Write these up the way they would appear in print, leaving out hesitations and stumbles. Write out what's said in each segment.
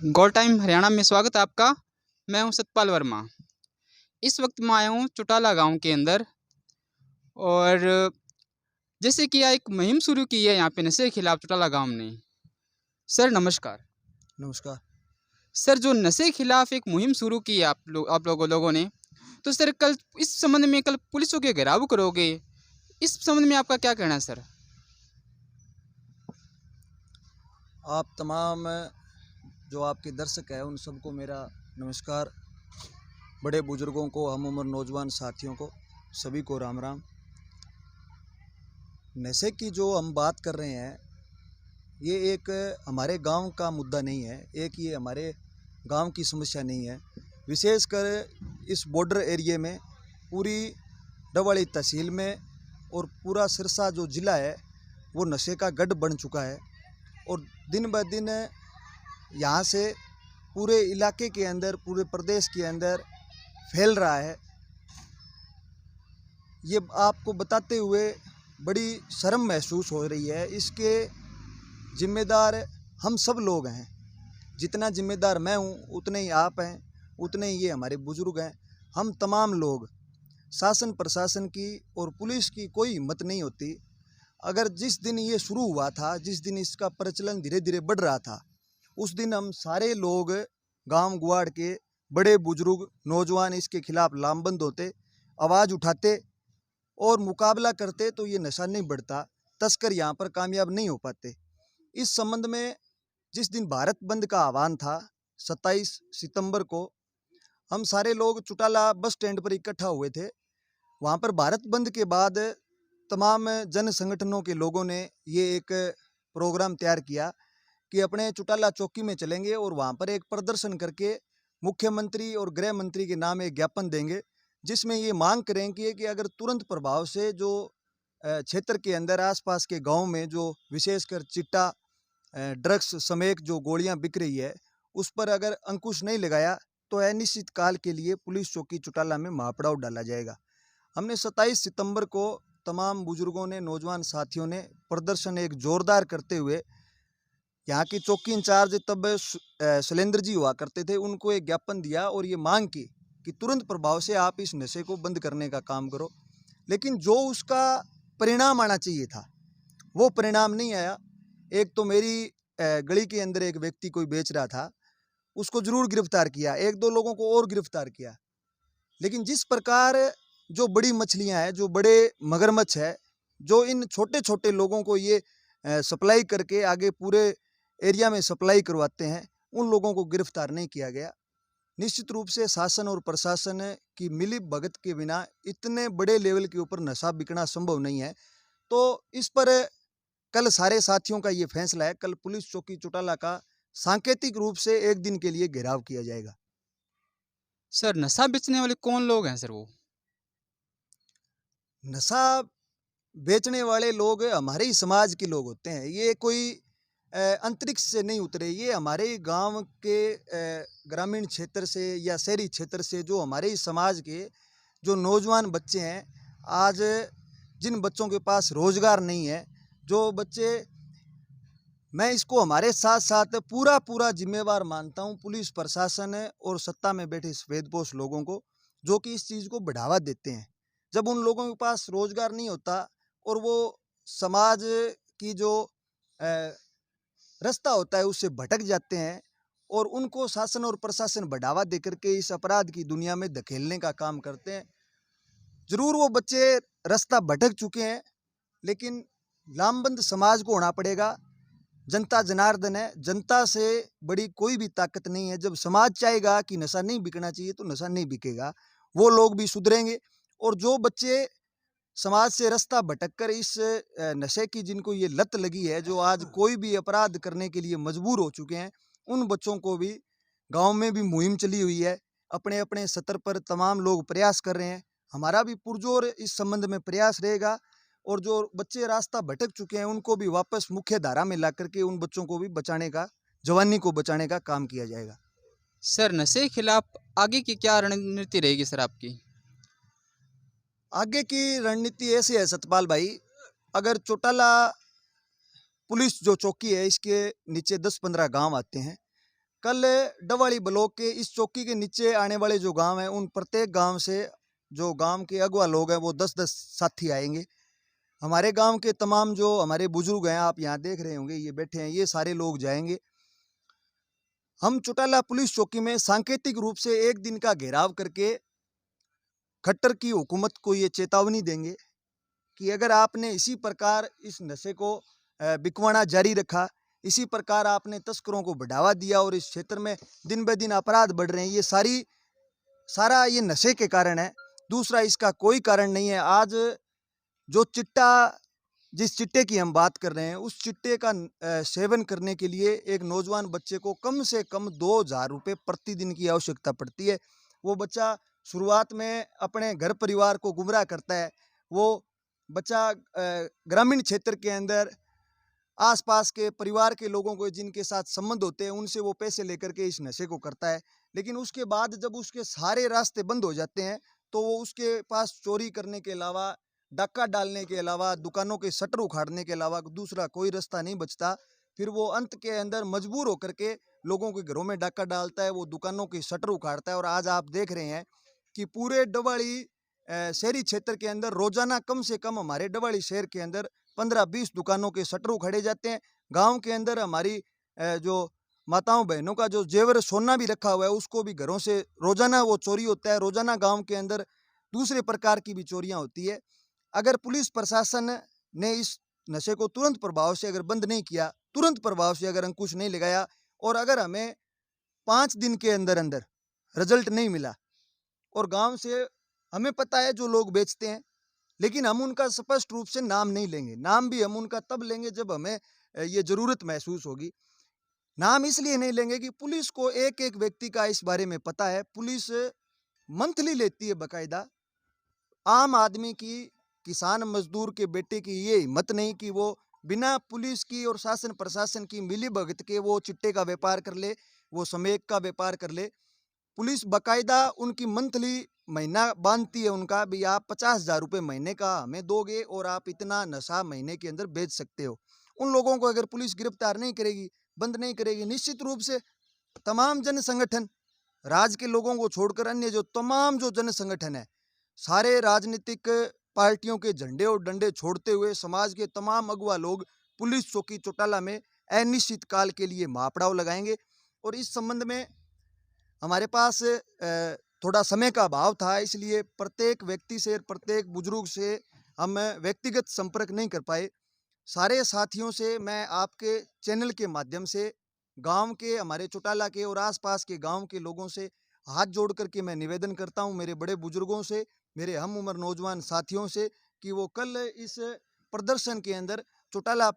गोल time Haryana में स्वागत है आपका। मैं हूं सतपाल वर्मा। इस वक्त मैं आया हूं चौटाला गांव के अंदर। और जैसे कि यह एक मुहिम शुरू की है यहाँ पे नशे के खिलाफ चौटाला गांव ने। सर नमस्कार। नमस्कार। सर जो नशे के खिलाफ एक मुहिम शुरू की है आप लोगों ने, तो सर कल इस संबंध में कल पुलिसों के घेराव करोगे, इस संबंध में आपका क्या कहना है सर? आप तमाम जो आपके दर्शक हैं उन सबको मेरा नमस्कार। बड़े बुजुर्गों को, हम उम्र नौजवान साथियों को, सभी को राम राम। नशे की जो हम बात कर रहे हैं, ये एक हमारे गांव का मुद्दा नहीं है, एक ये हमारे गांव की समस्या नहीं है। विशेषकर इस बॉर्डर एरिया में, पूरी डवाड़ी तहसील में और पूरा सिरसा जो ज़िला है वो नशे का गढ़ बन चुका है। और दिन ब दिन यहाँ से पूरे इलाके के अंदर, पूरे प्रदेश के अंदर फैल रहा है। ये आपको बताते हुए बड़ी शर्म महसूस हो रही है। इसके जिम्मेदार हम सब लोग हैं। जितना जिम्मेदार मैं हूँ उतने ही आप हैं, उतने ही ये हमारे बुजुर्ग हैं। हम तमाम लोग, शासन प्रशासन की और पुलिस की कोई हिम्मत नहीं होती। अगर जिस दिन ये शुरू हुआ था, जिस दिन इसका प्रचलन धीरे धीरे बढ़ रहा था, उस दिन हम सारे लोग गांव गुआड़ के बड़े बुजुर्ग नौजवान इसके खिलाफ लामबंद होते, आवाज़ उठाते और मुकाबला करते, तो ये नशा नहीं बढ़ता, तस्कर यहाँ पर कामयाब नहीं हो पाते। इस संबंध में जिस दिन भारत बंद का आह्वान था 27 सितंबर को, हम सारे लोग चौटाला बस स्टैंड पर इकट्ठा हुए थे। वहाँ पर भारत बंद के बाद तमाम जन संगठनों के लोगों ने ये एक प्रोग्राम तैयार किया कि अपने चौटाला चौकी में चलेंगे और वहाँ पर एक प्रदर्शन करके मुख्यमंत्री और गृह मंत्री के नाम एक ज्ञापन देंगे, जिसमें ये मांग करेंगे कि अगर तुरंत प्रभाव से जो क्षेत्र के अंदर आसपास के गांव में जो विशेषकर चिट्टा, ड्रग्स समेत जो गोलियां बिक रही है, उस पर अगर अंकुश नहीं लगाया तो अनिश्चित काल के लिए पुलिस चौकी चौटाला में महापड़ाव डाला जाएगा। हमने 27 सितंबर को तमाम बुजुर्गों ने, नौजवान साथियों ने प्रदर्शन एक जोरदार करते हुए, यहाँ की चौकी इंचार्ज तब शैलेंद्र जी हुआ करते थे, उनको एक ज्ञापन दिया और ये मांग की कि तुरंत प्रभाव से आप इस नशे को बंद करने का काम करो। लेकिन जो उसका परिणाम आना चाहिए था वो परिणाम नहीं आया। एक तो मेरी गली के अंदर एक व्यक्ति कोई बेच रहा था, उसको जरूर गिरफ्तार किया, एक दो लोगों को और गिरफ्तार किया। लेकिन जिस प्रकार जो बड़ी मछलियां हैं, जो बड़े मगरमच्छ है, जो इन छोटे छोटे लोगों को ये सप्लाई करके आगे पूरे एरिया में सप्लाई करवाते हैं, उन लोगों को गिरफ्तार नहीं किया गया। निश्चित रूप से शासन और प्रशासन की मिली भगत के बिना इतने बड़े लेवल के ऊपर नशा बिकना संभव नहीं है। तो इस पर कल सारे साथियों का ये फैसला है, कल पुलिस चौकी चौटाला का सांकेतिक रूप से एक दिन के लिए घेराव किया जाएगा। सर नशा बेचने वाले कौन लोग हैं सर? वो नशा बेचने वाले लोग हमारे ही समाज के लोग होते हैं। ये कोई अंतरिक्ष से नहीं उतरे, ये हमारे गांव के ग्रामीण क्षेत्र से या शहरी क्षेत्र से, जो हमारे ही समाज के जो नौजवान बच्चे हैं, आज जिन बच्चों के पास रोजगार नहीं है, जो बच्चे, मैं इसको हमारे साथ साथ पूरा जिम्मेवार मानता हूँ पुलिस प्रशासन और सत्ता में बैठे सफेदपोश लोगों को, जो कि इस चीज़ को बढ़ावा देते हैं। जब उन लोगों के पास रोजगार नहीं होता और वो समाज की जो रास्ता होता है उससे भटक जाते हैं, और उनको शासन और प्रशासन बढ़ावा देकर के इस अपराध की दुनिया में धकेलने का काम करते हैं। जरूर वो बच्चे रास्ता भटक चुके हैं, लेकिन लामबंद समाज को होना पड़ेगा। जनता जनार्दन है, जनता से बड़ी कोई भी ताकत नहीं है। जब समाज चाहेगा कि नशा नहीं बिकना चाहिए तो नशा नहीं बिकेगा, वो लोग भी सुधरेंगे। और जो बच्चे समाज से रास्ता भटक कर इस नशे की, जिनको ये लत लगी है, जो आज कोई भी अपराध करने के लिए मजबूर हो चुके हैं, उन बच्चों को भी, गांव में भी मुहिम चली हुई है, अपने अपने स्तर पर तमाम लोग प्रयास कर रहे हैं। हमारा भी पुरजोर इस संबंध में प्रयास रहेगा, और जो बच्चे रास्ता भटक चुके हैं उनको भी वापस मुख्य धारा में ला करके उन बच्चों को भी बचाने का, जवानी को बचाने का काम किया जाएगा। सर नशे के खिलाफ आगे की क्या रणनीति रहेगी सर आपकी? आगे की रणनीति ऐसी है सतपाल भाई, अगर चौटाला पुलिस जो चौकी है इसके नीचे 10-15 गांव आते हैं, कल डवाली ब्लॉक के इस चौकी के नीचे आने वाले जो गांव हैं उन प्रत्येक गांव से जो गांव के अगवा लोग हैं वो 10-10 साथी आएंगे। हमारे गांव के तमाम जो हमारे बुजुर्ग हैं, आप यहाँ देख रहे होंगे, ये बैठे हैं, ये सारे लोग जाएंगे। हम चौटाला पुलिस चौकी में सांकेतिक रूप से एक दिन का घेराव करके खट्टर की हुकूमत को ये चेतावनी देंगे कि अगर आपने इसी प्रकार इस नशे को बिकवाना जारी रखा, इसी प्रकार आपने तस्करों को बढ़ावा दिया और इस क्षेत्र में दिन ब दिन अपराध बढ़ रहे हैं, ये सारा ये नशे के कारण है। दूसरा इसका कोई कारण नहीं है। आज जो जिस चिट्टे की हम बात कर रहे हैं, उस चिट्टे का सेवन करने के लिए एक नौजवान बच्चे को कम से कम 2,000 रुपये प्रतिदिन की आवश्यकता पड़ती है। वो बच्चा शुरुआत में अपने घर परिवार को गुमराह करता है। वो बच्चा ग्रामीण क्षेत्र के अंदर आसपास के परिवार के लोगों को जिनके साथ संबंध होते हैं उनसे वो पैसे लेकर के इस नशे को करता है। लेकिन उसके बाद जब उसके सारे रास्ते बंद हो जाते हैं तो वो उसके पास चोरी करने के अलावा, डाका डालने के अलावा, दुकानों के शटर उखाड़ने के अलावा दूसरा कोई रास्ता नहीं बचता। फिर वो अंत के अंदर मजबूर होकर के लोगों के घरों में डाका डालता है, वो दुकानों के शटर उखाड़ता है। और आज आप देख रहे हैं कि पूरे डवाली शहरी क्षेत्र के अंदर रोजाना कम से कम हमारे डवाली शहर के अंदर 15-20 दुकानों के शटर उखाड़े जाते हैं। गांव के अंदर हमारी जो माताओं बहनों का जो जेवर सोना भी रखा हुआ है उसको भी घरों से रोजाना वो चोरी होता है। रोजाना गांव के अंदर दूसरे प्रकार की भी चोरियां होती है। अगर पुलिस प्रशासन ने इस नशे को तुरंत प्रभाव से अगर बंद नहीं किया, तुरंत प्रभाव से अगर अंकुश नहीं लगाया, और अगर हमें 5 दिन के अंदर अंदर रिजल्ट नहीं मिला, और गांव से हमें पता है जो लोग बेचते हैं, लेकिन हम उनका स्पष्ट रूप से नाम नहीं लेंगे। नाम भी हम उनका तब लेंगे जब हमें ये जरूरत महसूस होगी। नाम इसलिए नहीं लेंगे कि पुलिस को एक एक व्यक्ति का इस बारे में पता है। पुलिस मंथली लेती है बाकायदा। आम आदमी की, किसान मजदूर के बेटे की ये हिम्मत नहीं कि वो बिना पुलिस की और शासन प्रशासन की मिली भगत के वो चिट्टे का व्यापार कर ले, वो समेक का व्यापार कर ले। पुलिस बाकायदा उनकी मंथली महीना बांधती है उनका, भी आप 50,000 रुपये महीने का हमें दोगे और आप इतना नशा महीने के अंदर बेच सकते हो। उन लोगों को अगर पुलिस गिरफ्तार नहीं करेगी, बंद नहीं करेगी, निश्चित रूप से तमाम जन संगठन, राज्य के लोगों को छोड़कर अन्य जो तमाम जो जन संगठन है, सारे राजनीतिक पार्टियों के झंडे और डंडे छोड़ते हुए समाज के तमाम अगुवा लोग पुलिस चौकी चौटाला में अनिश्चित काल के लिए महापड़ाव लगाएंगे। और इस संबंध में हमारे पास थोड़ा समय का अभाव था, इसलिए प्रत्येक व्यक्ति से, प्रत्येक बुजुर्ग से हम व्यक्तिगत संपर्क नहीं कर पाए। सारे साथियों से मैं आपके चैनल के माध्यम से गांव के, हमारे चौटाला के और आसपास के गांव के लोगों से हाथ जोड़ करके मैं निवेदन करता हूं, मेरे बड़े बुजुर्गों से, मेरे हम उम्र नौजवान साथियों से, कि वो कल इस प्रदर्शन के अंदर चौटाला,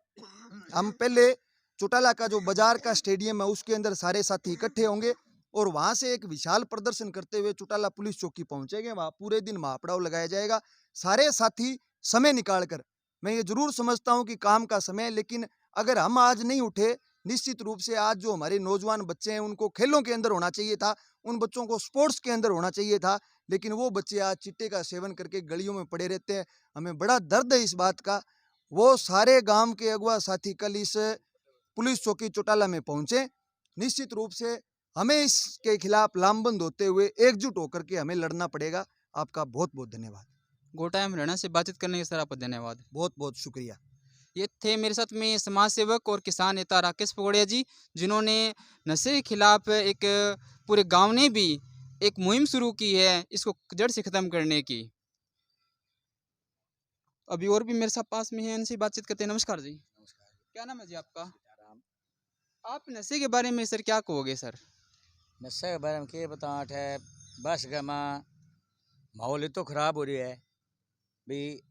हम पहले चौटाला का जो बाजार का स्टेडियम है उसके अंदर सारे साथी इकट्ठे होंगे और वहां से एक विशाल प्रदर्शन करते हुए चौटाला पुलिस चौकी पहुंचेंगे। वहां पूरे दिन महापड़ाव लगाया जाएगा। सारे साथी समय निकाल कर, मैं ये जरूर समझता हूं कि काम का समय है, लेकिन अगर हम आज नहीं उठे, निश्चित रूप से आज जो हमारे नौजवान बच्चे हैं उनको खेलों के अंदर होना चाहिए था, उन बच्चों को स्पोर्ट्स के अंदर होना चाहिए था, लेकिन वो बच्चे आज चिट्टे का सेवन करके गलियों में पड़े रहते हैं। हमें बड़ा दर्द है इस बात का। वो सारे गांव के अगुआ साथी कल इस पुलिस चौकी चौटाला में पहुंचे। निश्चित रूप से हमें इसके खिलाफ लामबंद होते हुए एकजुट होकर के हमें लड़ना पड़ेगा। आपका बहुत बहुत धन्यवाद। गोटाइम हरियाणा से बातचीत करने के सर आपका धन्यवाद। बहुत बहुत शुक्रिया। ये थे मेरे साथ में समाज सेवक और किसान नेता राकेश पगोड़िया जी, जिन्होंने नशे के खिलाफ एक पूरे गांव ने भी एक मुहिम शुरू की है इसको जड़ से ख़त्म करने की। अभी और भी मेरे साथ पास में है, इनसे बातचीत करते हैं। नमस्कार जी। नमस्कार। क्या नाम है जी आपका? आप नशे के बारे में सर क्या कहोगे सर? नशे के बारे में क्या बताऊँ है, बस गमा माहौल तो खराब हो रही है भी।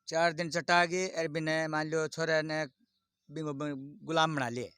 4 दिन चटा गए अरे बिना मान लो छोरे ने गुलाम बना लिए।